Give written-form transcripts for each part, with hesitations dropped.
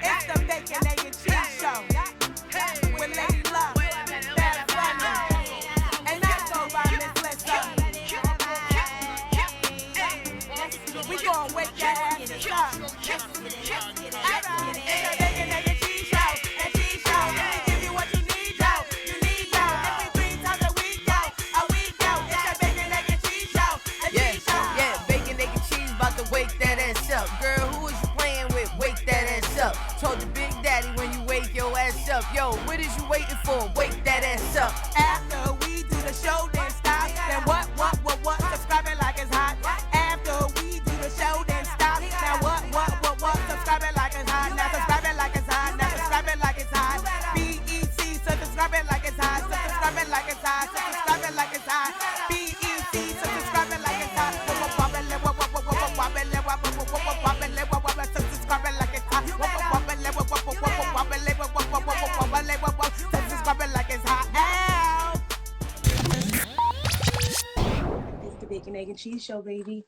It's the bacon, egg, and cheese show with Lady Love, Bad Bunny, and I go by Miss Lissa. We gon' wake that ass up. It's the bacon, egg, and cheese show. And cheese show, we give you what you need, yo. You need, yo. Every 3 times a week, yo. It's the bacon, egg, and cheese show. And cheese show. Yeah, bacon, egg, and cheese, about to wake that ass up. Girl, who is you playing with? Wake that ass up. Told your big daddy when you wake your ass up. Yo, what is you waiting for? Wake that ass up. After we do the show, then stop. Then what? Subscribe it like it's hot. After we do the show, then stop. Now what? Subscribe it like it's hot. Now subscribe it like it's hot. Now subscribe it like it's hot. BEC, so subscribe it like it's hot. So subscribe it like it's hot. So subscribe it like it's hot. BEC, so subscribe it like it's hot. So subscribe it like it's hot. Subscribe it like it's hot. It's the bacon, egg, and cheese show, baby.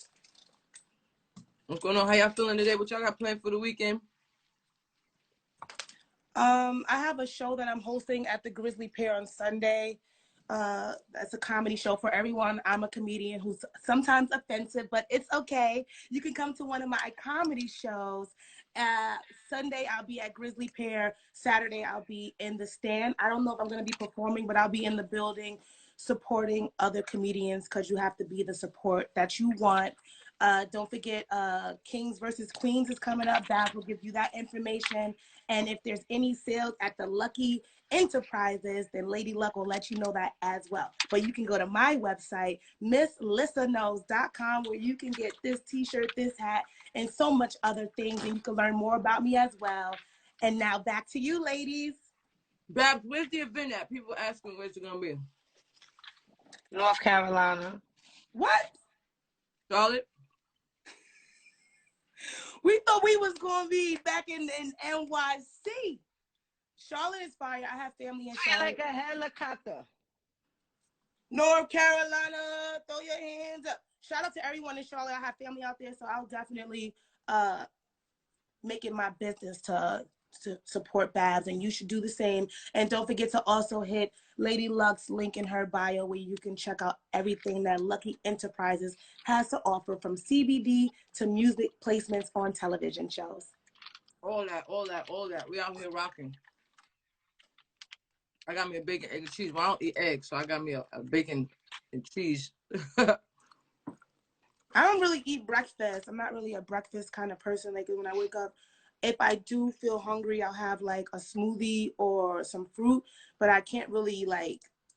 What's going on? How y'all feeling today? What y'all got planned for the weekend? I have a show that I'm hosting at the Grizzly Pear on Sunday. That's a comedy show for everyone. I'm a comedian who's sometimes offensive, but it's okay. You can come to one of my comedy shows. Sunday, I'll be at Grizzly Pear. Saturday, I'll be in the stand. I don't know if I'm going to be performing, but I'll be in the building supporting other comedians because you have to be the support that you want. Don't forget, Kings versus Queens is coming up. Bab will give you that information. And if there's any sales at the Lucky Enterprises, then Lady Luck will let you know that as well. But you can go to my website, MissLissaKnows.com, where you can get this t-shirt, this hat, and so much other things. And you can learn more about me as well. And now back to you, ladies. Babs, where's the event at? People asking where's it going to be. North Carolina. What? Charlotte? We thought we was going to be back in NYC. Charlotte is fire. I have family in Charlotte. Like a helicopter. North Carolina, throw your hands up. Shout out to everyone in Charlotte. I have family out there, so I'll definitely make it my business to support Babs, and you should do the same. And don't forget to also hit Lady Luck's link in her bio where you can check out everything that Lucky Enterprises has to offer, from CBD to music placements on television shows. All that. We out here rocking. I got me a bacon, egg, and cheese. Well, I don't eat eggs, so I got me a bacon and cheese. I don't really eat breakfast. I'm not really a breakfast kind of person. Like when I wake up, if I do feel hungry, I'll have like a smoothie or some fruit, but I can't really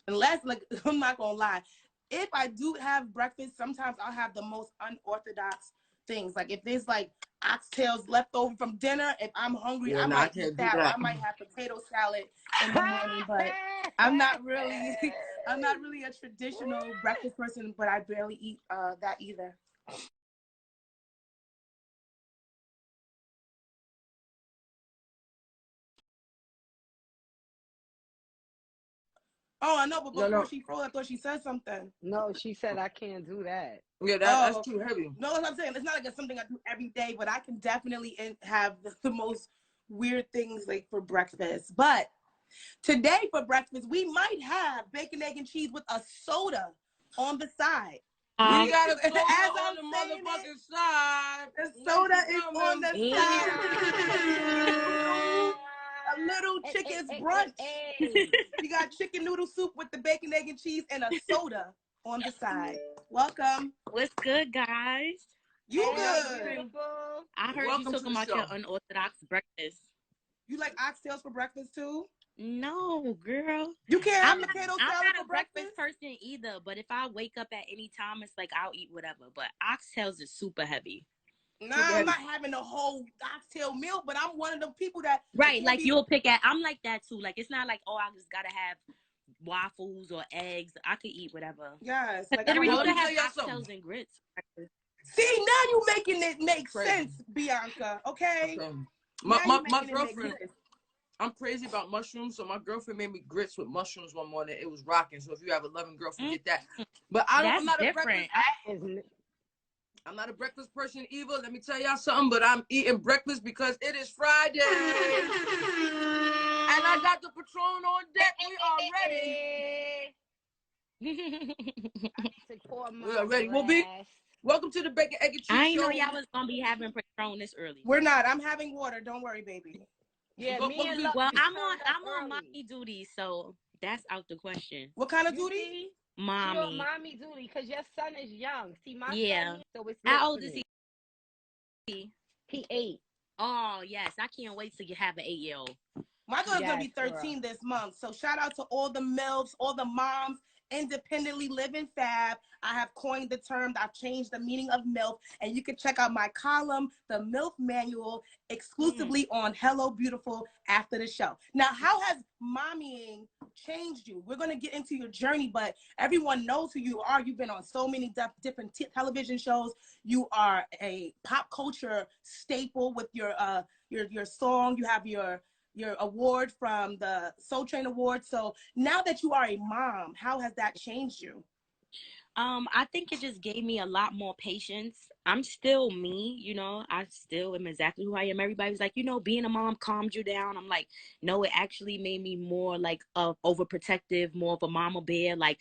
unless I'm not gonna lie. If I do have breakfast, sometimes I'll have the most unorthodox things. Like if there's like oxtails left over from dinner, if I'm hungry, I might eat that. Or I might have potato salad in the morning, but I'm not really a traditional breakfast person, but I barely eat that either. Oh, I know, but before she froze, I thought she said something. No, she said I can't do that. Yeah, that's too heavy. No, that's what I'm saying. It's not like it's something I do every day, but I can definitely have the most weird things like for breakfast. But today for breakfast, we might have bacon, egg, and cheese with a soda on the side. We got a soda as on the motherfucking side. The soda is on the side. A little chicken's brunch. You got chicken noodle soup with the bacon, egg, and cheese, and a soda on the side. Welcome. What's good, guys? You good? I heard you talking about your unorthodox breakfast. You like oxtails for breakfast too? No, girl. You can't have potato salad I'm not for a breakfast person either, but if I wake up at any time, it's like I'll eat whatever. But oxtails is super heavy. Nah, I'm not having a whole oxtail meal, but I'm one of the people that like you'll pick at. I'm like that too. Like it's not like, oh, I just gotta have waffles or eggs. I could eat whatever. Yes, like you can have oxtails and grits. See, now you making it make sense, Bianca. Okay. My girlfriend. I'm crazy about mushrooms, so my girlfriend made me grits with mushrooms one morning. It was rocking. So if you have 11 girlfriends, get that. But I'm not a breakfast. I'm not a breakfast person either. Let me tell y'all something, but I'm eating breakfast because it is Friday. And I got the Patron on deck. We are ready. We'll be. Welcome to the Bacon, Egg, and Cheese I Show. know y'all was gonna be having Patron this early. We're not. I'm having water. Don't worry, baby. Yeah, Well, me and well, I'm on mommy duty, so that's out the question. What kind of duty? See? Mommy. She on mommy duty because your son is young. See, my son, so it's how old is he? He 8. Oh, yes. I can't wait till you have an 8-year-old. My daughter's going to be 13 this month. So shout out to all the MILFs, all the moms, independently living fab. I have coined the term. I've changed the meaning of MILF. And you can check out my column, The MILF Manual, exclusively on Hello Beautiful after the show. Now, how has mommying changed you? We're going to get into your journey, but everyone knows who you are. You've been on so many different television shows. You are a pop culture staple with your song. You have your award from the Soul Train Award. So now that you are a mom, how has that changed you? I think it just gave me a lot more patience. I'm still me, you know, I still am exactly who I am. Everybody's like, you know, being a mom calmed you down. I'm like, no, it actually made me more like overprotective, more of a mama bear. Like,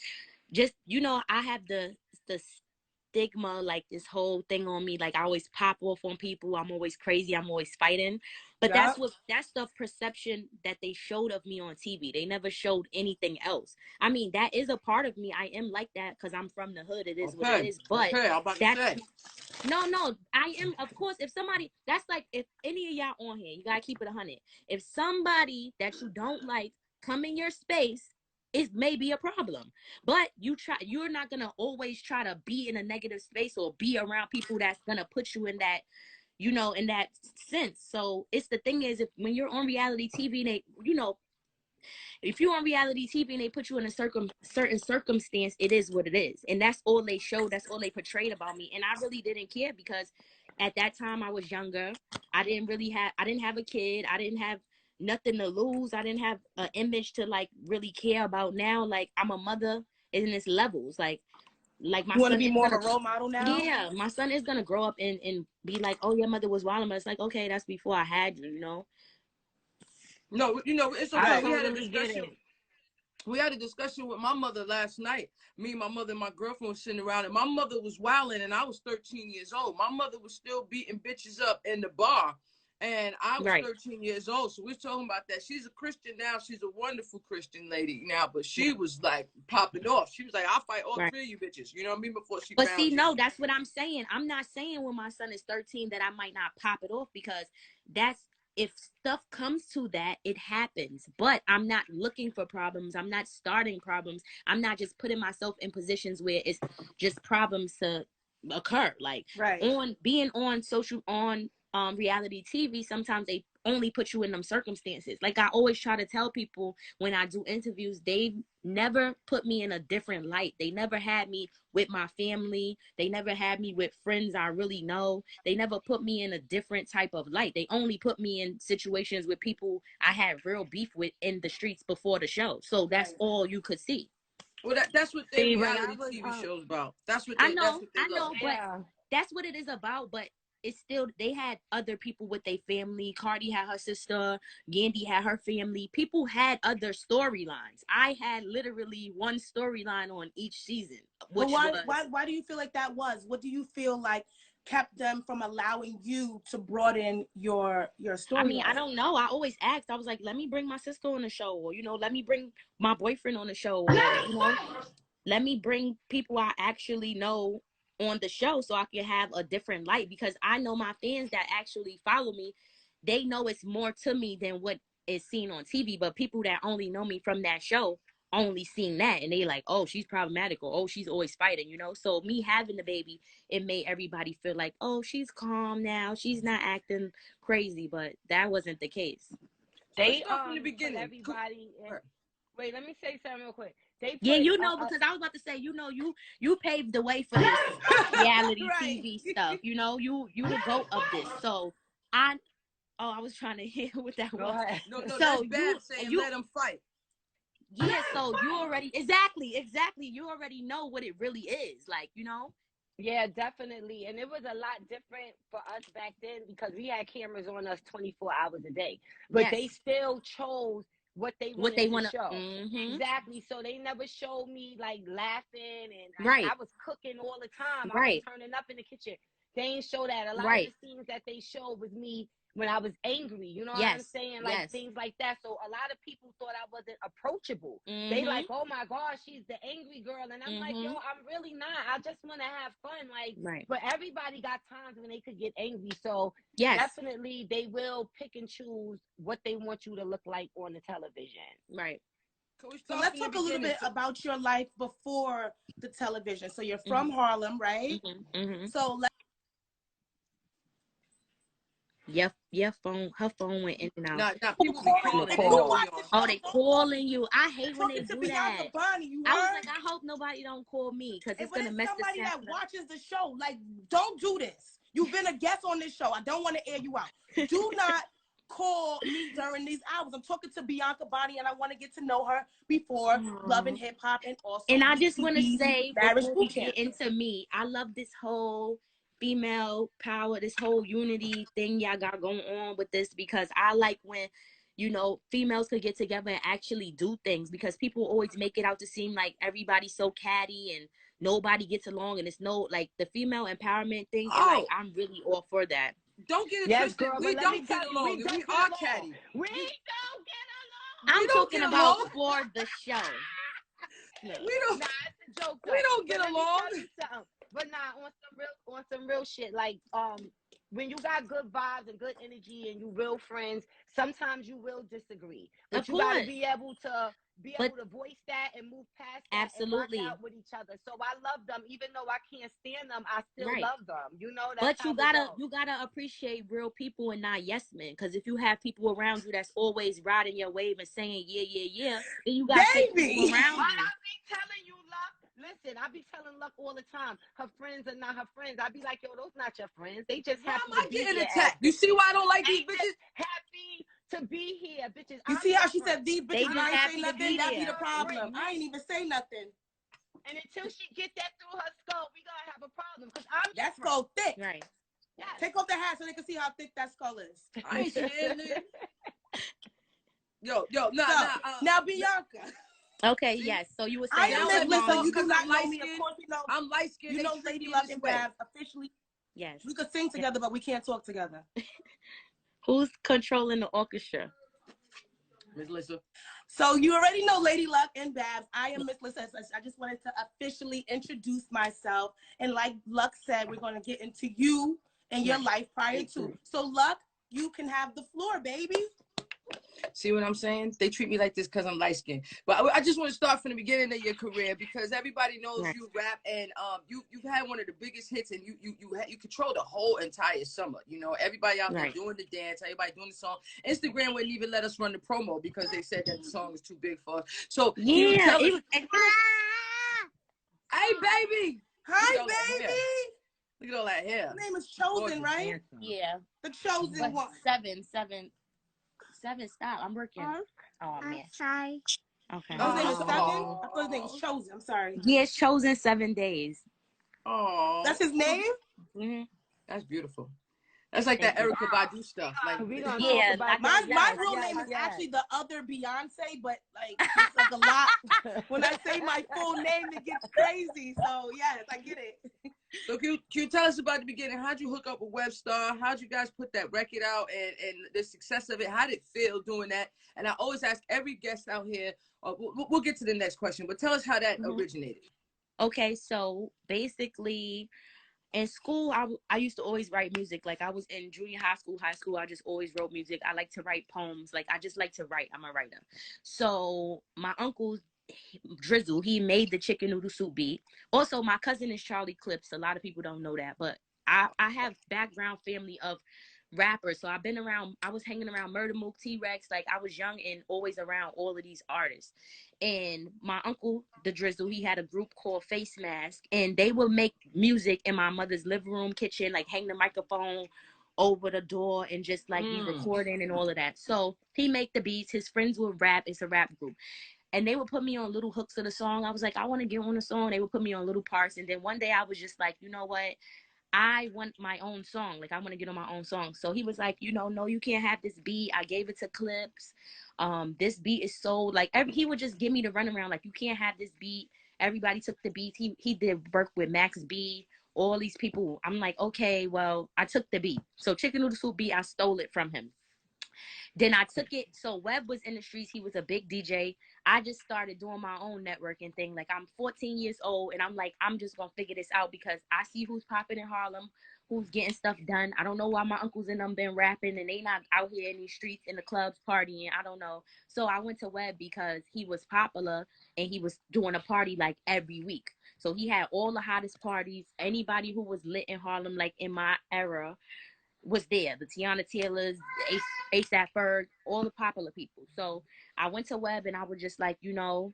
just, you know, I have the stigma, like this whole thing on me, like I always pop off on people, I'm always crazy, I'm always fighting, but that's the perception that they showed of me on TV. They never showed anything else. I mean, that is a part of me. I am like that because I'm from the hood. It is what it is, but I'm about to say. No, I am, of course, if somebody, that's like, if any of y'all on here, you gotta keep it 100. If somebody that you don't like come in your space, it may be a problem, but you're not gonna always try to be in a negative space or be around people that's gonna put you in that, you know, in that sense. So it's the thing is, when you're on reality TV, they, you know, if you're on reality TV and they put you in a certain circumstance, it is what it is, and that's all they showed, that's all they portrayed about me, and I really didn't care because at that time I was younger. I didn't have a kid. I didn't have nothing to lose. I didn't have an image to like really care about. Now, like, I'm a mother, and it's levels. Like my you want to son be more of a role model now? Yeah, my son is gonna grow up and be like, oh, your mother was wild, but it's like, okay, that's before I had you, you know. No, you know, it's okay. Right. We had a discussion with my mother last night. Me, my mother, and my girlfriend was sitting around, and my mother was wilding, and I was 13 years old. My mother was still beating bitches up in the bar, and I was 13 years old. So we're talking about that. She's a Christian now. She's a wonderful Christian lady now, but she was like popping off. She was like, I'll fight all 3 of you bitches. You know what I mean? Before she But found see, you. no, that's what I'm saying. I'm not saying when my son is 13 that I might not pop it off, because that's, if stuff comes to that, it happens. But I'm not looking for problems. I'm not starting problems. I'm not just putting myself in positions where it's just problems to occur. Like, on being on reality TV, sometimes they only put you in them circumstances. Like, I always try to tell people when I do interviews, they never put me in a different light. They never had me with my family. They never had me with friends I really know. They never put me in a different type of light. They only put me in situations with people I had real beef with in the streets before the show. So that's all you could see. Well, that's what the reality TV show's about. That's what they love. But that's what it is about. But it's still, they had other people with their family. Cardi had her sister. Yandy had her family. People had other storylines. I had literally one storyline on each season. But why do you feel like that was? What do you feel like kept them from allowing you to broaden your story? I mean, I don't know. I always asked. I was like, let me bring my sister on the show, or, you know, let me bring my boyfriend on the show, or, you know, let me bring people I actually know on the show so I can have a different light, because I know my fans that actually follow me, they know it's more to me than what is seen on TV. But people that only know me from that show only seen that, and they like, oh, she's problematic, or oh, she's always fighting, you know. So me having the baby, it made everybody feel like, oh, she's calm now, she's not acting crazy. But that wasn't the case. They from the beginning. Everybody. Wait, let me say something real quick. You know, because I was about to say, you know, you paved the way for this reality TV stuff. You know, you the goat of this. So I was trying to hear what that was. No, so that's bad saying let them fight. Yeah, so you already exactly. You already know what it really is, like, you know. Yeah, definitely. And it was a lot different for us back then because we had cameras on us 24 hours a day. But Yes. they still chose what they What wanted they to want to. show. Mm-hmm. Exactly. So they never showed me like laughing and Right. I was cooking all the time. I Right. was turning up in the kitchen. They ain't show that. A lot Right. of the scenes that they showed was me when I was angry. You know what I'm Yes. saying? Like Yes. things like that. So a lot of people thought I wasn't approachable. Mm-hmm. They like, oh my gosh, she's the angry girl. And I'm like, yo, Mhm. I'm really not. I just want to have fun. Like, Right. but everybody got times when they could get angry. So Yes. definitely they will pick and choose what they want you to look like on the television. Right. So let's talk a little bit about your life before the television. So you're from Harlem, right? Mm-hmm. So let's. Your phone, her phone went in and out. Now people be calling. Oh, they calling you. I hate when they do Bianca, that. Bunny, you I was heard? like, I hope nobody don't call me because it's gonna mess the somebody sound that up. watches the show. Like, don't do this. You've been a guest on this show. I don't want to air you out. Do not call me during these hours. I'm talking to Bianca Bonnie, and I want to get to know her before Love and Hip Hop, and also. And I just want to say, Marriage before we Boot Camp. get into me, I love this whole female power, this whole unity thing y'all got going on with this, because I like when, you know, females could get together and actually do things, because people always make it out to seem like everybody's so catty and nobody gets along, and it's no, like, the female empowerment thing. And like, I'm really all for that. Don't get it Yes, twisted. girl, We but don't get along. We are catty. We don't get along. I'm talking about for the show. We don't. Nah, it's a joke. We don't get along. But nah, on some real shit. Like when you got good vibes and good energy and you real friends, sometimes you will disagree. But you gotta be able to voice that and move past that. Absolutely. And rock out with each other. So I love them, even though I can't stand them. I still love them. You know. That's but you gotta appreciate real people and not yes men. Because if you have people around you that's always riding your wave and saying yeah, then you got people around you. I be telling you, Luck. Listen, I be telling Luck all the time. Her friends are not her friends. I be like, yo, those not your friends. They just happy to be here. You see why I don't like these bitches? Happy to be here, bitches. You see how she said these bitches? They just I ain't happy say to nothing. be That there. be the problem. I ain't even say nothing. And until she get that through her skull, we gonna have a problem. Cause that skull thick. Right. Yes. Take off the hat so they can see how thick that skull is. I ain't saying it. Yo, nah. Now Bianca. Okay, yes. So you were saying, I am Miss Lissa. You do not know me. Of course, you know. I'm light skinned. You know, Lady Love and Babs officially. Yes. We could sing together, but we can't talk together. Who's controlling the orchestra? Miss Lissa. So you already know Lady Luck and Babs. I am Miss Lissa. I just wanted to officially introduce myself. And like Luck said, we're going to get into you and your life prior to. So Luck, you can have the floor, baby. See what I'm saying? They treat me like this because I'm light skinned. But I just want to start from the beginning of your career, because everybody knows you rap, and you've had one of the biggest hits, and you control the whole entire summer. You know, everybody out there doing the dance, everybody doing the song. Instagram wouldn't even let us run the promo because they said that the song was too big for us. So yeah, hey baby, hi baby. Look at all that hair. Her name is Chosen, right? Yeah, the chosen one. Seven. Stop. I'm working. Oh man. Sorry. Okay. His name is Seven. I thought his name was Chosen. I'm sorry. Yeah, it's Chosen 7 days. Oh, that's his name. Mm-hmm. That's beautiful. That's like that Erykah Badu stuff. Like, yeah, my real name is actually the other Beyonce, but like it's like a lot. When I say my full name, it gets crazy. So yes, I get it. So can you tell us about the beginning? How'd you hook up with Webstar? How'd you guys put that record out, and the success of it? How did it feel doing that? And I always ask every guest out here. We'll get to the next question, but tell us how that originated. Okay, so basically, in school, I used to always write music. Like, I was in junior high school, I just always wrote music. I like to write poems. Like, I just like to write. I'm a writer. So my uncle, Drizzle, he made the chicken noodle soup beat. Also, my cousin is Charlie Clips. A lot of people don't know that, but I have background family of rappers. So I was hanging around Murder Mook, T-Rex. Like, I was young and always around all of these artists. And my uncle, the Drizzle, he had a group called Face Mask, and they would make music in my mother's living room, kitchen, like hang the microphone over the door and just like be recording and all of that. So he make the beats. His friends would rap. It's a rap group. And they would put me on little hooks of the song. I was like, I want to get on the song. They would put me on little parts. And then one day I was just like, you know what? I want my own song. Like, I want to get on my own song. So he was like, you know, no, you can't have this beat. I gave it to Clips. This beat is so, like, he would just give me the runaround. Like, you can't have this beat. Everybody took the beats. He did work with Max B, all these people. I'm like, okay, well, I took the beat. So Chicken Noodle Soup beat, I stole it from him. Then I took it. So Webb was in the streets. He was a big DJ. I just started doing my own networking thing. Like, I'm 14 years old, and I'm like, I'm just going to figure this out because I see who's popping in Harlem, who's getting stuff done. I don't know why my uncles and them been rapping, and they not out here in these streets, in the clubs, partying. I don't know. So I went to Webb because he was popular, and he was doing a party, like, every week. So he had all the hottest parties. Anybody who was lit in Harlem, like, in my era, was there. The Tiana Taylors, ASAP Ferg, all the popular people. So I went to Webb and I was just like, you know,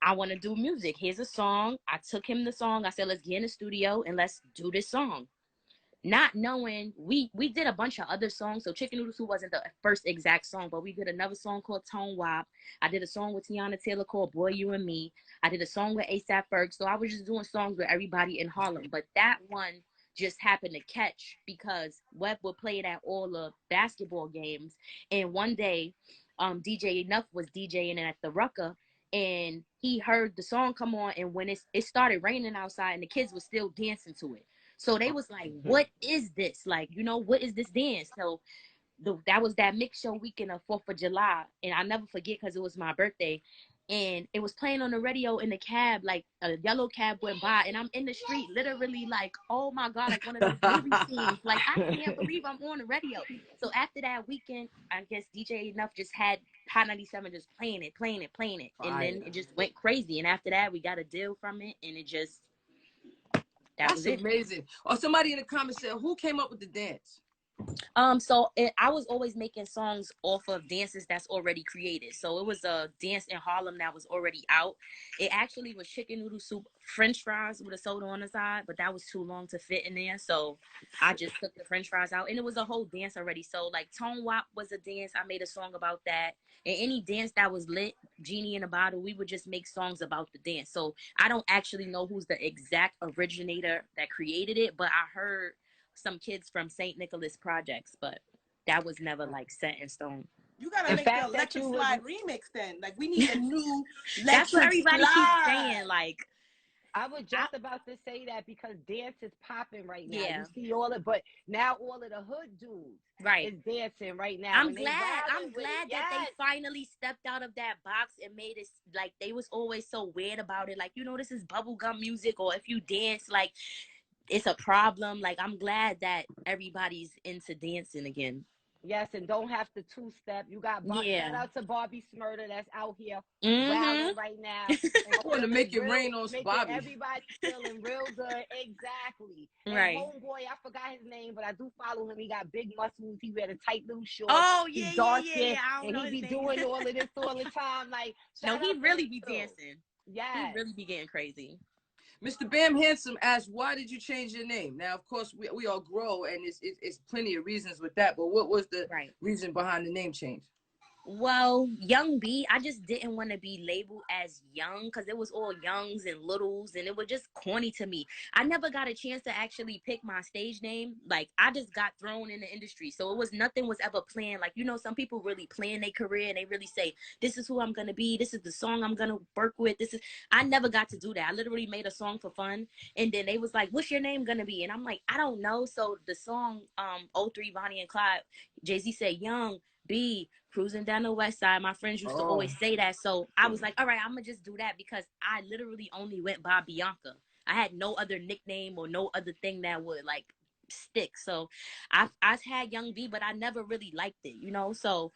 I want to do music. Here's a song. I took him the song. I said, let's get in the studio and let's do this song. Not knowing, we did a bunch of other songs. So Chicken Noodle Soup wasn't the first exact song, but we did another song called Tone Wop. I did a song with Tiana Taylor called Boy, You and Me. I did a song with ASAP Ferg. So I was just doing songs with everybody in Harlem. But that one just happened to catch because Webb would play it at all the basketball games. And one day, DJ Enough was DJing at the Rucker, and he heard the song come on, and when it started raining outside, and the kids were still dancing to it. So they was like, what is this? Like, you know, what is this dance? So that was that mix show weekend of 4th of July, and I'll never forget because it was my birthday. And it was playing on the radio in the cab, like a yellow cab went by, and I'm in the street, literally like, oh my God, like one of those movie scenes. Like, I can't believe I'm on the radio. So after that weekend, I guess DJ Enough just had Hot 97 just playing it. And then it just went crazy. And after that, we got a deal from it, and it just, That's amazing. Or somebody in the comments said, who came up with the dance? I was always making songs off of dances that's already created. So it was a dance in Harlem that was already out. It actually was Chicken Noodle Soup, French fries with a soda on the side, but that was too long to fit in there. So I just took the French fries out, and it was a whole dance already. So like Tone Wop was a dance. I made a song about that. And any dance that was lit, Genie in a Bottle, we would just make songs about the dance. So I don't actually know who's the exact originator that created it, but I heard some kids from St. Nicholas Projects, but that was never like set in stone. You gotta make the Electric Slide remix then. Like, we need a new Electric That's what everybody Slide. keeps saying. Like, I was just about to say that because dance is popping right now. Yeah. You see all of, but now all of the hood dudes right is dancing right now. I'm glad that they finally stepped out of that box and made it like they was always so weird about it. Like, you know, this is bubblegum music, or if you dance, like, it's a problem. Like, I'm glad that everybody's into dancing again. Yes, and don't have to two-step. You got shout out to Bobby Smurder that's out here wilding right now. I want to make it rain on Bobby. Everybody feeling real good. Exactly. Right. And homeboy, I forgot his name, but I do follow him. He got big muscles. He wear the tight little shorts. Oh, yeah, He's dark yeah. and he be doing all of this all the time. Like, no, he really be dancing. Yeah. He really be getting crazy. Mr. Bam Handsome asked, why did you change your name? Now, of course, we all grow, and it's plenty of reasons with that, but what was the reason behind the name change? Well, Young B, I just didn't want to be labeled as young because it was all youngs and littles, and it was just corny to me. I never got a chance to actually pick my stage name. Like, I just got thrown in the industry, so it was nothing was ever planned. Like, you know, some people really plan their career and they really say, this is who I'm gonna be, this is the song I'm gonna work with. I never got to do that. I literally made a song for fun, and then they was like, what's your name gonna be? And I'm like, I don't know. So the song '03 Bonnie and Clyde, Jay-Z said Young B, cruising down the west side. My friends used to always say that. So I was like, all right, I'm going to just do that because I literally only went by Bianca. I had no other nickname or no other thing that would like stick. So I had Young B, but I never really liked it, you know? So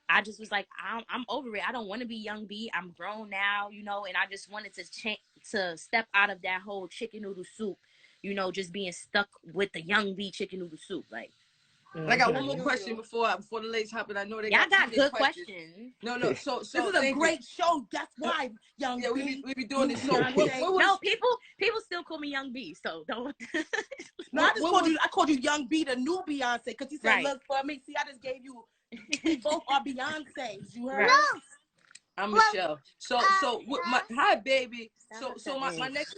I just was like, I'm over it. I don't want to be Young B. I'm grown now, you know, and I just wanted to step out of that whole Chicken Noodle Soup, you know, just being stuck with the Young B Chicken Noodle Soup. Like, I got one more question before the ladies hop in. I know they got good questions. No. So this is a great show. That's why, Young B. we be doing this show. No, people still call me Young B. So don't. No, I called you Young B, the new Beyonce, because you said, look for me. See, I just gave you. We both are Beyonces. You heard? I'm Michelle. So what hi baby. So my next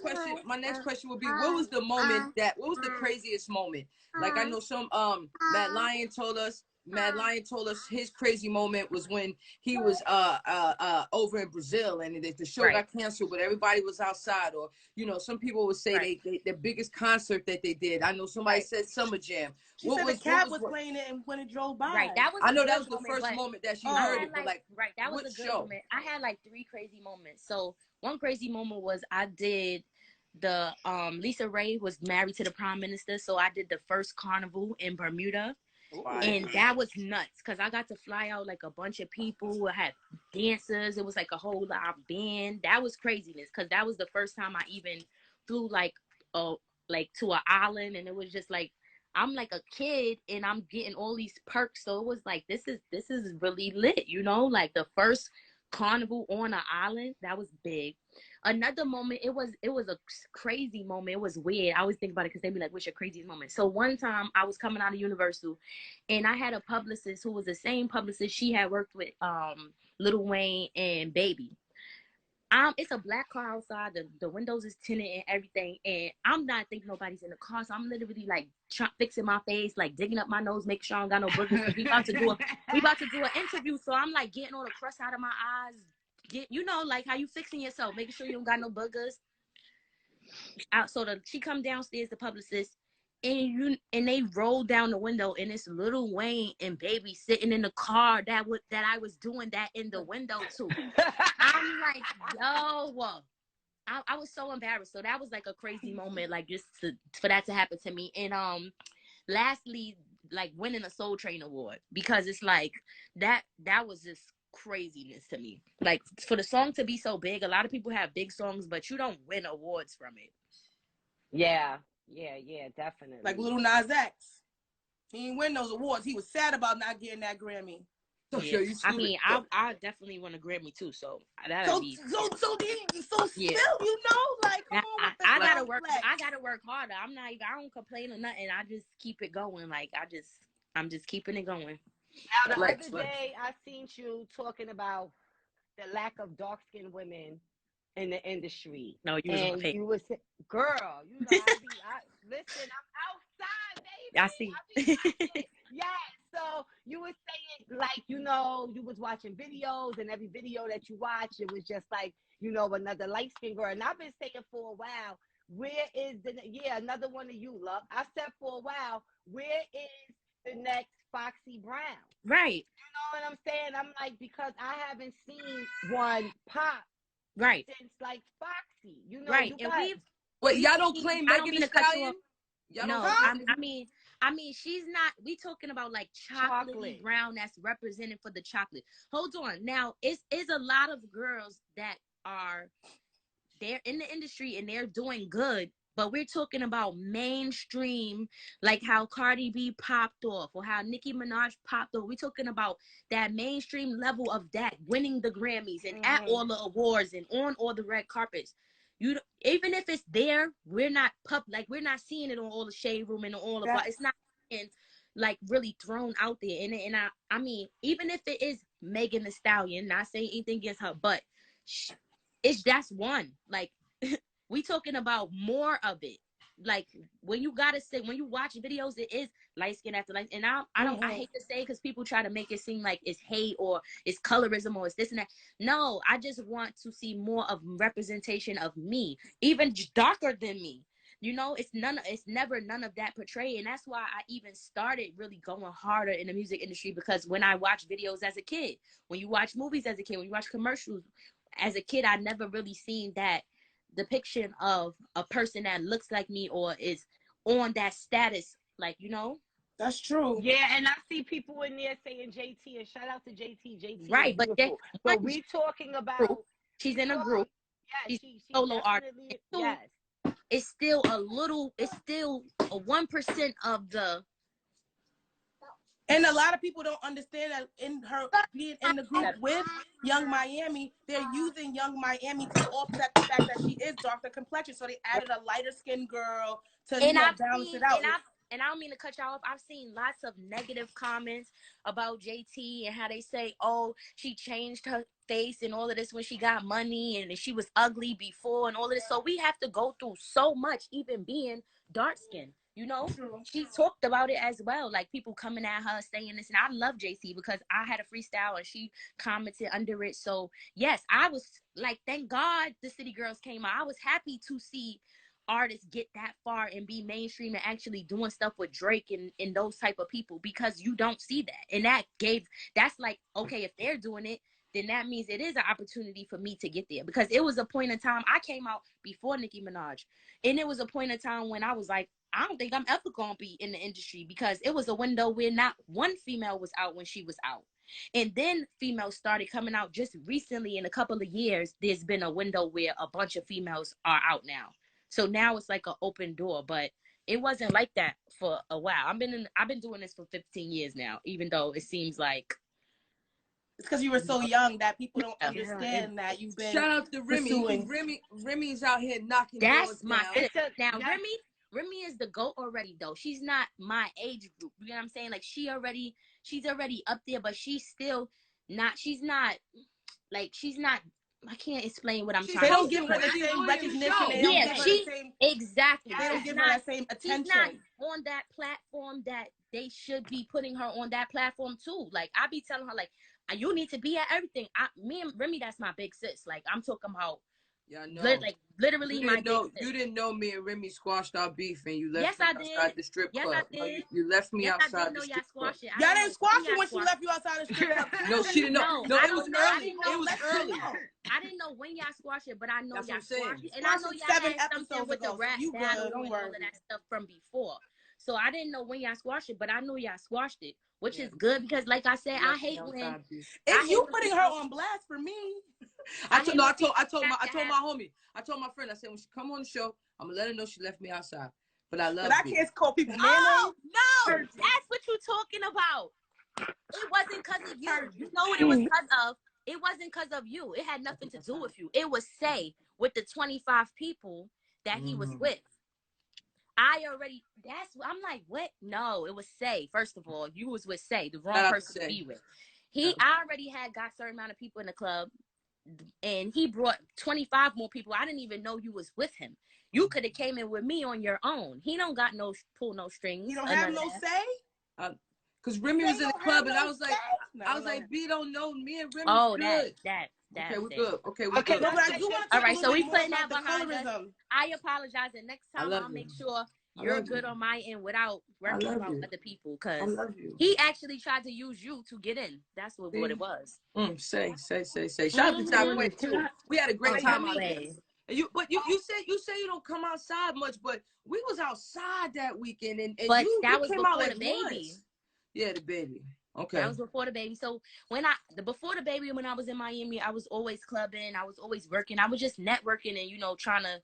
question would be, what was the craziest moment? Like, I know some Mad Lion told us his crazy moment was when he was over in Brazil and the show got canceled, but everybody was outside. Or, you know, some people would say the biggest concert that they did. I know somebody said Summer Jam. She said the cab was playing it and when it drove by. Right. That was I know that was the first moment that she heard it, but that was a good moment. I had like 3 crazy moments. So one crazy moment was I did the Lisa Ray was married to the prime minister, so I did the first carnival in Bermuda. And that was nuts because I got to fly out like a bunch of people. I had dancers. It was like a whole live band. That was craziness because that was the first time I even flew like to an island, and it was just like I'm like a kid and I'm getting all these perks. So it was like this is really lit, you know, like the first carnival on an island. That was big. Another moment, it was a crazy moment. It was weird. I always think about it because they be like, what's your craziest moment? So one time I was coming out of Universal and I had a publicist who was the same publicist she had worked with Lil Wayne and Baby. It's a black car outside. The windows is tinted and everything, and I'm not thinking nobody's in the car, so I'm literally like fixing my face, like digging up my nose, making sure I don't got no boogers. We about to do an interview, so I'm like getting all the crust out of my eyes. You know, like how you fixing yourself, making sure you don't got no boogers. She come downstairs, the publicist, and they roll down the window, and it's Lil Wayne and Baby sitting in the car that I was doing that in the window too. I'm like, yo, I was so embarrassed. So that was like a crazy moment, like just for that to happen to me. And lastly, like winning a Soul Train award, because it's like that was just craziness to me. Like for the song to be so big, a lot of people have big songs, but you don't win awards from it. Yeah, definitely. Like Lil Nas X, he didn't win those awards. He was sad about not getting that Grammy. Yeah. I mean, I definitely won a Grammy too, so that'll be. So still, you know, like come on, I gotta work. I gotta work harder. I don't complain or nothing. I just keep it going. Like I'm just keeping it going. Now the other day, I seen you talking about the lack of dark-skinned women in the industry. No, you was girl, you know, listen, I'm outside, baby. I see. Yeah, so you were saying, like, you know, you was watching videos, and every video that you watch, it was just like, you know, another light-skinned girl. And I've been saying for a while, where is another one of you, love? I said for a while, where is the next Foxy Brown? Right. You know what I'm saying? I'm like, because I haven't seen one pop since like Foxy. You know, right. Y'all don't claim Megan Thee Stallion? No, I mean, she's not. We talking about like chocolate brown that's represented for the chocolate. Hold on. Now, it's a lot of girls that they're in the industry and they're doing good. But we're talking about mainstream, like how Cardi B popped off or how Nicki Minaj popped off. We're talking about that mainstream level of that, winning the Grammys and at all the awards and on all the red carpets. Even if it's there, we're not we're not seeing it on all the shade room and all the. It's not like really thrown out there. And I mean, even if it is Megan Thee Stallion, not saying anything against her, but that's one. Like we talking about more of it. Like when you watch videos, it is light skin after light. And I hate to say, because people try to make it seem like it's hate or it's colorism or it's this and that. No, I just want to see more of representation of me, even darker than me. You know, it's never none of that portrayed. And that's why I even started really going harder in the music industry, because when I watch videos as a kid, when you watch movies as a kid, when you watch commercials as a kid, I never really seen that depiction of a person that looks like me or is on that status, like, you know. That's true. Yeah, and I see people in there saying JT, and shout out to JT. Right, but we talking about she's in a group. Yeah, she's solo artist. Yes. It's still a 1% of the. And a lot of people don't understand that in her being in the group with Young Miami, they're using Young Miami to offset the fact that she is darker complexion. So they added a lighter skinned girl to balance it out. and I don't mean to cut y'all off, I've seen lots of negative comments about JT and how they say, oh, she changed her face and all of this when she got money and she was ugly before and all of this. So we have to go through so much, even being dark skinned. You know, she talked about it as well. Like people coming at her saying this, and I love JC because I had a freestyle and she commented under it. So yes, I was like, thank God the City Girls came out. I was happy to see artists get that far and be mainstream and actually doing stuff with Drake and those type of people, because you don't see that. And that's like, okay, if they're doing it, then that means it is an opportunity for me to get there, because it was a point in time I came out before Nicki Minaj, and it was a point in time when I was like, I don't think I'm ever gonna be in the industry, because it was a window where not one female was out when she was out. And then females started coming out just recently. In a couple of years, there's been a window where a bunch of females are out now. So now it's like an open door, but it wasn't like that for a while. I've been doing this for 15 years now, even though it seems like it's because you were so young that people don't understand that you've been. Shout out to Remy. Remy's out here knocking doors down. Now Remy is the GOAT already, though. She's not my age group. You know what I'm saying? Like she's already up there, but she's still not. She's not. I can't explain what I'm trying to say. They don't give her the same recognition. Exactly. They don't give her that same attention. She's not on that platform that they should be putting her on that platform too. Like I be telling her, like, you need to be at everything. Me and Remy, that's my big sis. Like I'm talking about. Yeah, no. Like literally, you didn't know me and Remy squashed our beef, and you left me outside the strip club. Yes, I did. You left me outside the strip club. Y'all didn't squash it when she left you outside the strip club. No, she didn't know. No, it was early. It was early. I didn't know when y'all squashed it, but I know y'all squashed it. And I know y'all had something with the rap battle and all of that stuff from before. So I didn't know when y'all squashed it, but I know y'all squashed it, which is good, because like I said, I hate when if you putting her on blast for me. I told my homie, I told my friend, I said, when she come on the show, I'm gonna let her know she left me outside. But I love you. But I can't call people names. Oh, no, that's what you're talking about. It wasn't because of you. You know what it was because of? It wasn't because of you. It had nothing to do with you. It was with the 25 people that he was with. I'm like, what? No, it was First of all, you was with the wrong person to be with. I already got a certain amount of people in the club, and he brought 25 more people. I didn't even know you was with him. You could have came in with me on your own. He don't got pull no strings. He don't have no say? Because Remy was in the club, and I was like, B don't know me and Remy. Oh, good. Okay, we're good. Okay, we're good. But I do want to all right, so we putting that behind us. I apologize, and next time I'll make sure you're good on my end without worrying about other people, because he actually tried to use you to get in. That's what it was. Say. Shout out to Top Boy too. We had a great time out there. You said you don't come outside much, but we was outside that weekend, and but you that was came before out like the baby. Once. Yeah, the baby. Okay. That was before the baby. So before the baby, when I was in Miami, I was always clubbing. I was always working. I was just networking and, trying to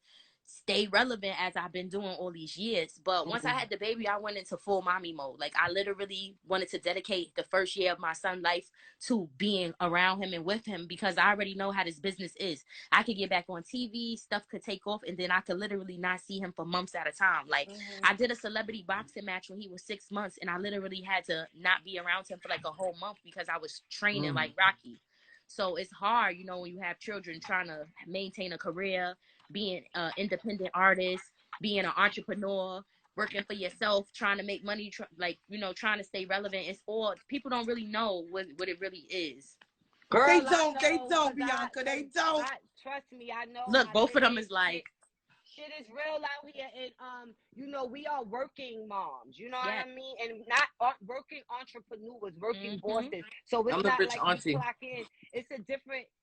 stay relevant as I've been doing all these years. But once I had the baby, I went into full mommy mode. Like I literally wanted to dedicate the first year of my son's life to being around him and with him, because I already know how this business is. I could get back on TV, stuff could take off, and then I could literally not see him for months at a time. Like I did a celebrity boxing match when he was 6 months, and I literally had to not be around him for like a whole month because I was training like Rocky. So it's hard, when you have children, trying to maintain a career, being an independent artist, being an entrepreneur, working for yourself, trying to make money, trying to stay relevant. It's all, people don't really know what it really is. Girl, they don't, Bianca. They don't. Trust me, I know. Look, both of them is like, shit is real out here, and we are working moms, you know what I mean, and not working entrepreneurs, working bosses. So it's not like auntie. You clock in.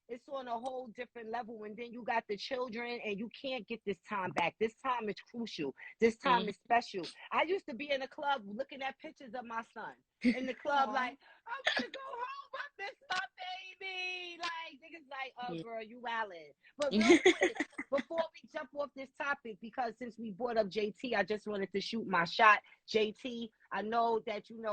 It's on a whole different level, and then you got the children, and you can't get this time back. This time is crucial. This time is special. I used to be in the club looking at pictures of my son in the club, like, I'm gonna go home, I miss my baby. Like, niggas like, oh girl, you wildin'. But real quick, before we jump off this topic, because since we brought up JT, I just wanted to shoot my shot. JT, I know that you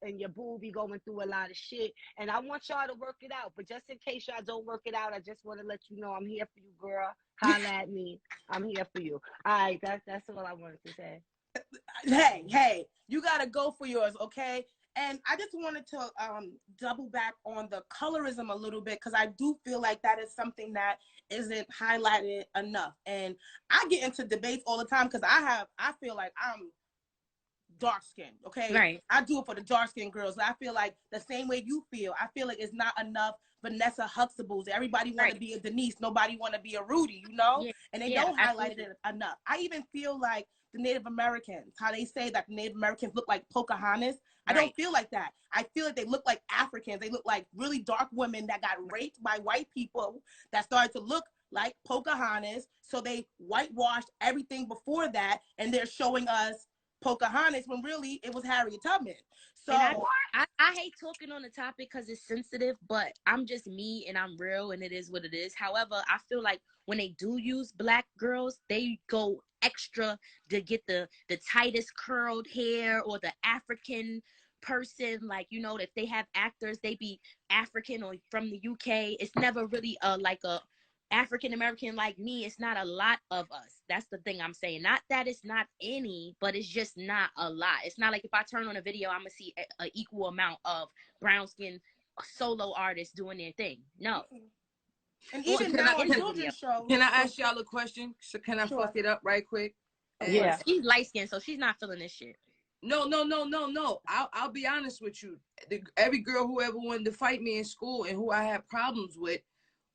and your boo be going through a lot of shit, and I want y'all to work it out. But just in case y'all don't work it out, I just want to let you know I'm here for you, girl. Holla at me. I'm here for you. All right, that's all I wanted to say. Hey, you gotta go for yours, okay? And I just wanted to double back on the colorism a little bit, because I do feel like that is something that isn't highlighted enough. And I get into debates all the time because I feel like I'm dark skinned, okay? Right. I do it for the dark skinned girls. I feel like the same way you feel. I feel like it's not enough Vanessa Huxtables. Everybody want to be a Denise. Nobody want to be a Rudy, you know? Yeah. And they don't highlight it enough. I even feel like the Native Americans, how they say that the Native Americans look like Pocahontas. I don't feel like that. I feel like they look like Africans. They look like really dark women that got raped by white people that started to look like Pocahontas. So they whitewashed everything before that, and they're showing us Pocahontas when really it was Harriet Tubman. So I hate talking on the topic because it's sensitive, but I'm just me and I'm real and it is what it is. However, I feel like when they do use black girls, they go extra to get the tightest curled hair, or the African person, like, you know, if they have actors, they be African or from the UK. It's never really like a African American like me. It's not a lot of us. That's the thing I'm saying. Not that it's not any, but it's just not a lot. It's not like if I turn on a video, I'm gonna see an equal amount of brown skin solo artists doing their thing. No. And even now on children's shows. Can I ask y'all a question? So can I fuck it up right quick? Yeah. She's light skinned, so she's not feeling this shit. No. I'll be honest with you. Every girl who ever wanted to fight me in school and who I had problems with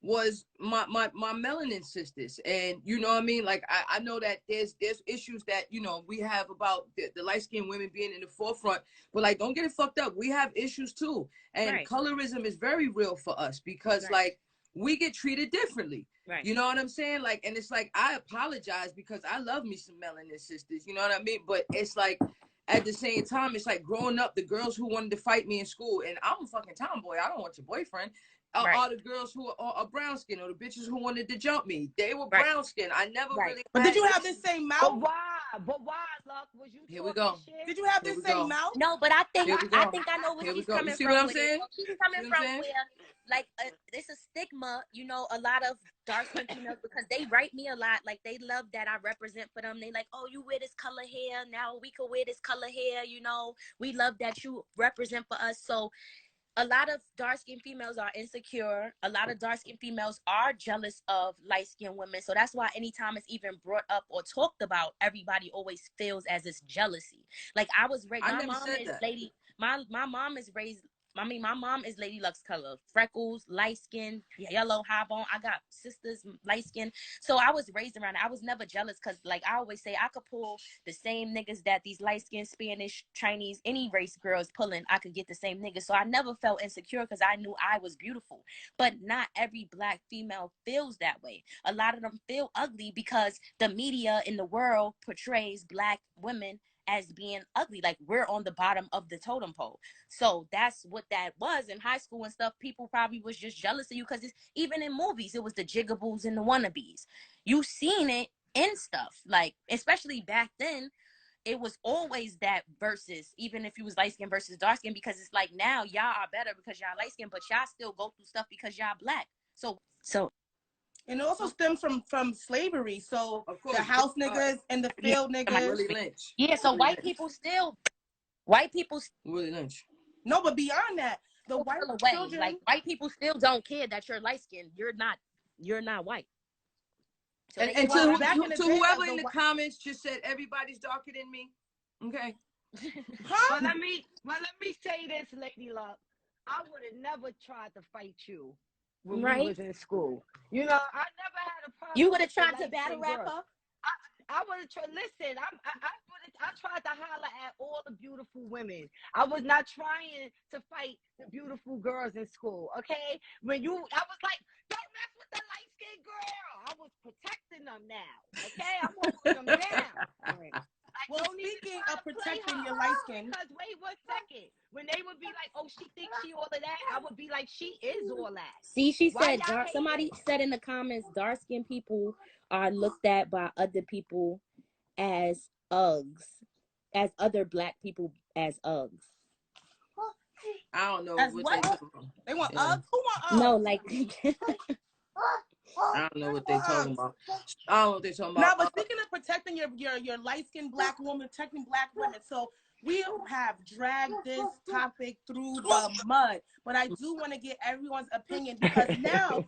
was my melanin sisters. And you know what I mean? Like I know that there's issues that, you know, we have about the light-skinned women being in the forefront, but like, don't get it fucked up. We have issues too. And colorism is very real for us because like we get treated differently. You know what I'm saying? Like, and it's like, I apologize because I love me some melanin sisters, you know what I mean? But it's like, at the same time, it's like growing up, the girls who wanted to fight me in school, and I'm a fucking tomboy, I don't want your boyfriend. All the girls who are brown skin, or the bitches who wanted to jump me, they were brown skin. I never really. But did you have this same mouth? But why, Luck? Was you? Here we go. Shit? Did you have this same mouth? No, but I think I know where she's coming from. What I'm saying? She's coming from where, like, it's a stigma. You know, a lot of dark skin females, because they write me a lot. Like, they love that I represent for them. They like, oh, you wear this color hair. Now we could wear this color hair. You know, we love that you represent for us. So a lot of dark-skinned females are insecure. A lot of dark-skinned females are jealous of light-skinned women. So that's why anytime it's even brought up or talked about, everybody always feels as it's jealousy. Like, I was raised, my mom is raised, my mom is Lady Luck's color. Freckles, light skin, yellow, high bone. I got sisters, light skin. So I was raised around it. I was never jealous because, like I always say, I could pull the same niggas that these light skin, Spanish, Chinese, any race girls pulling. I could get the same niggas. So I never felt insecure because I knew I was beautiful. But not every black female feels that way. A lot of them feel ugly because the media in the world portrays black women as being ugly, like we're on the bottom of the totem pole. So that's what that was in high school and stuff. People probably was just jealous of you because it's even in movies, it was the jigaboos and the wannabes. You seen it in stuff, like especially back then. It was always that versus, even if you was light skin versus dark skin, because it's like now y'all are better because y'all light skin, but y'all still go through stuff because y'all black. So. And it also stems from slavery. So the house niggas and the field niggas. Yeah, so white people still. Willie Lynch. No, but beyond that, the white children. Like, white people still don't care that you're light skinned. You're not white. So and to whoever in the comments just said everybody's darker than me. Okay. Well, let me say this, Lady Luck. I would have never tried to fight you when we was in school. You know, I never had a problem. You would have tried to battle rap her? I would have tried. Listen, I tried to holler at all the beautiful women. I was not trying to fight the beautiful girls in school. Okay, I was like, don't mess with the light skinned girl. I was protecting them now. Okay, I'm holding them down. Well, speaking of protecting your light skin. Because wait 1 second. When they would be like, oh, she thinks she all of that, I would be like, she is all that. See, she said, somebody said in the comments, dark-skinned people are looked at by other people as Uggs, as other black people as Uggs. I don't know what they want. They want Uggs? Who want Uggs? No, like... I don't know what they talking about. I don't know what they talking Now, about. but speaking of protecting your light-skinned black woman, protecting black women, so we have dragged this topic through the mud. But I do want to get everyone's opinion because now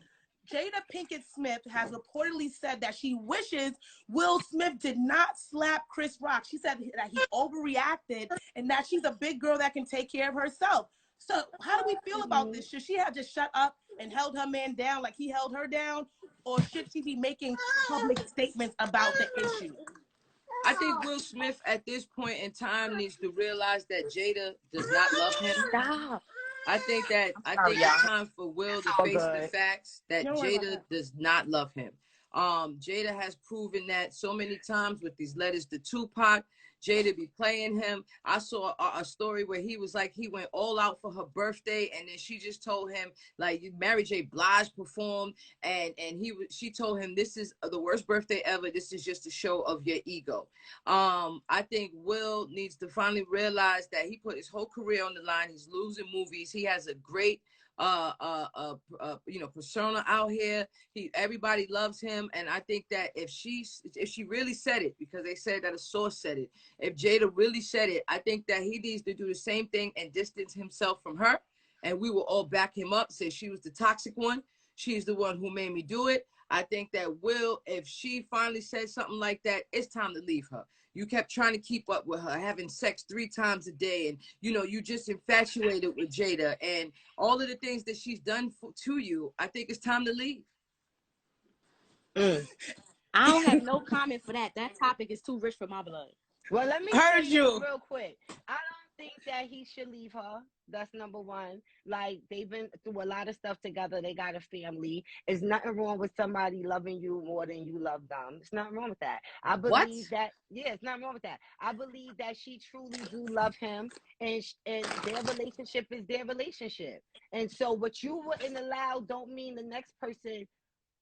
Jada Pinkett Smith has reportedly said that she wishes Will Smith did not slap Chris Rock. She said that he overreacted and that she's a big girl that can take care of herself. So how do we feel about this? Should she have just shut up and held her man down like he held her down? Or should she be making public statements about the issue? I think Will Smith at this point in time needs to realize that Jada does not love him. Stop. I think it's time for Will to face the facts that Jada does not love him. Jada has proven that so many times with these letters to Tupac. Jada be playing him. I saw a story where he was like, he went all out for her birthday, and then she just told him, like, Mary J. Blige performed, and she told him, this is the worst birthday ever. This is just a show of your ego. I think Will needs to finally realize that he put his whole career on the line. He's losing movies. He has a great persona out here. Everybody loves him, and I think that if she really said it, because they said that a source said it, if Jada really said it, I think that he needs to do the same thing and distance himself from her, and we will all back him up, say she was the toxic one, she's the one who made me do it. I think that Will, if she finally said something like that, it's time to leave her. You kept trying to keep up with her, having sex 3 times a day, and you just infatuated with Jada, and all of the things that she's done to you. I think it's time to leave. I don't have no comment for that. That topic is too rich for my blood. Well, let me say this real quick. I don't think that he should leave her. That's number one. Like, they've been through a lot of stuff together. They got a family. There's nothing wrong with somebody loving you more than you love them. There's nothing wrong with that. I believe that. Yeah, it's nothing wrong with that. I believe that she truly do love him, and their relationship is their relationship. And so what you wouldn't allow don't mean the next person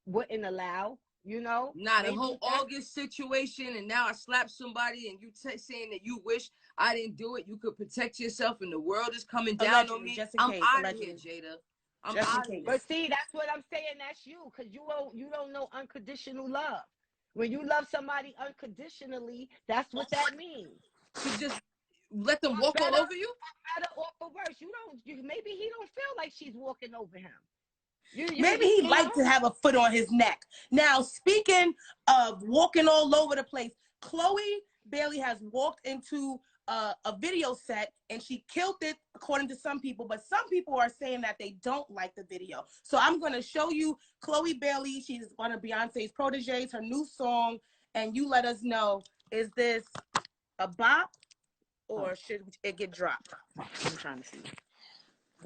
wouldn't allow. The whole August situation, and now I slapped somebody, and you saying that you wish I didn't do it. You could protect yourself, and the world is coming down on me. I'm out of here, Jada. I'm out of here. But see, that's what I'm saying. That's you, because you don't know unconditional love. When you love somebody unconditionally, that's what that means. To just let them walk all over you? Better or for worse. Maybe he don't feel like she's walking over him. Maybe he'd like to have a foot on his neck. Now, speaking of walking all over the place, Chloe Bailey has walked into a video set and she killed it, according to some people, but some people are saying that they don't like the video. So I'm going to show you Chloe Bailey. She's one of Beyonce's proteges, her new song, and you let us know, is this a bop or should it get dropped? I'm trying to see.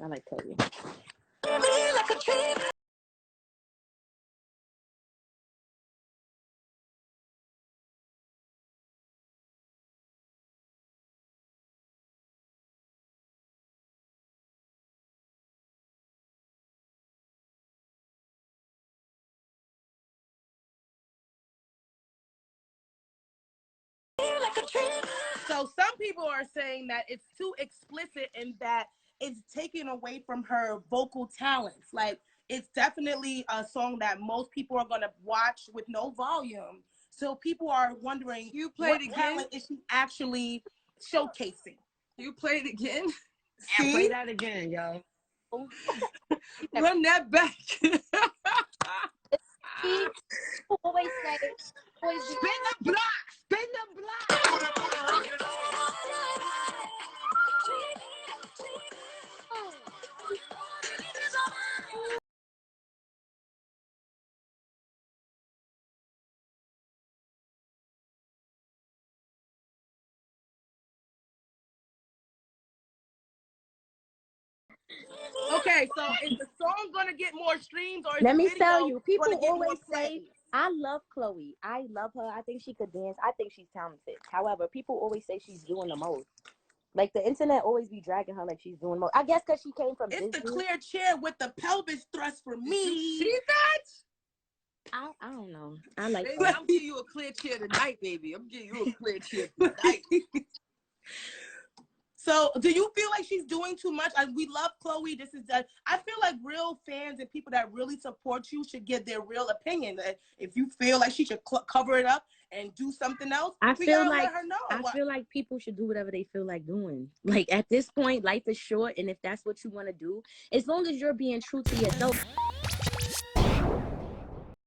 I like Chloe. So some people are saying that it's too explicit and that it's taken away from her vocal talents. Like, it's definitely a song that most people are going to watch with no volume. So people are wondering, what talent is she actually showcasing? You play it again? Yeah, play that again, yo. Run that back. People always say, spin the block, spin the block. Okay, so is the song gonna get more streams, or is let the me video tell you, people gonna get always more say, plays? I love Chloe. I love her. I think she could dance. I think she's talented. However, people always say she's doing the most. Like, the internet always be dragging her like she's doing most. I guess because she came from It's Disney. the clear chair with the pelvis thrust for me. Did you see that? I don't know. I like baby, I'm giving you a clear chair tonight, baby. I'm giving you a clear chair tonight. So, do you feel like she's doing too much? We love Chloe. This is I feel like real fans and people that really support you should give their real opinion. If you feel like she should cover it up and do something else, I feel like let her know. I feel like people should do whatever they feel like doing. Like at this point, life is short, and if that's what you want to do, as long as you're being true to yourself.